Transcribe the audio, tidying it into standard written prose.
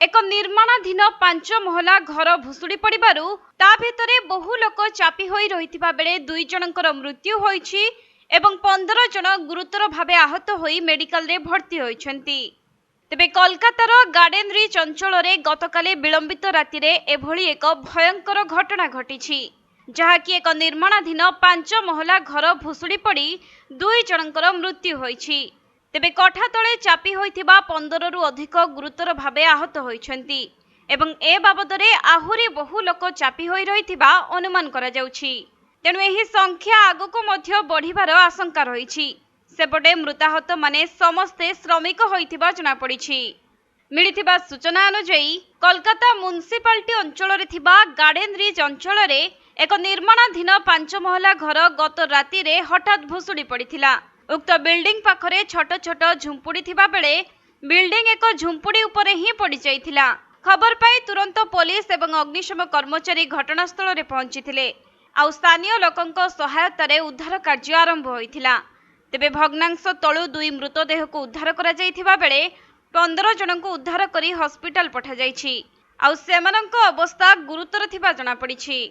एक निर्माणाधीन 5 महला घर भुशुड़ी पड़ू ता भितरे बहु लोक चापी होई रहिथिबा बेले 2 जनकर मृत्यु होईछि एवं 15 जन गुरुतर भावे आहत होई मेडिकल रे भर्ती होइछन्ति। तेबे कोलकातार गार्डन रिच अंचल रे गतकाले विलंबित राति रे एभली एक भयंकर घटना घटिछि जहाँकि एक निर्माणाधीन 5 महला घर भुशुड़ी पड़ी 2 जनकर मृत्यु होईछि। तेबे कठा तले चापी होइथिबा 15 रु अधिक गुरुतर भावे आहत होइछन्ति एवं ए बाबदरे आहुरी बहु लोक चापी होई रहिथिबा अनुमान करा जाउछि। तेणु एही संख्या आगको मध्य बढ़िबार आशंका रहिछि। सेपटे मृताहत माने समस्ते श्रमिक होइथिबा जଣା पड़िछि। मिलिथिबा सूचना अनुसार कोलकाता म्युनिसिपालिटी अंचल रे थिबा गार्डन रिच अंचल रे एक निर्माणाधीन 5 महला घर गत राति रे हठात भुशुड़ी पड़िथिला। उक्त बिल्डिंग पाखरे छोट छोट झुंपुड़ी थिबा बेले बिल्डिंग एक झुंपुड़ी उपरे ही पड़ी जाइथिला। खबर पाई तुरंत पुलिस एवं अग्निशम कर्मचारी घटनास्थल रे पहुंचीथिले आ स्थानीय लोकंक सहायता रे उद्धार कार्य आरंभ होइथिला। तेबे भग्नांश तळु 2 मृतदेह को उद्धार करा जाइथिबा बेले 15 जन को उद्धार करी हॉस्पिटल पठा जाइछि आ सेमानंक अवस्था गुरुतर थिबा जଣା पड़िछि।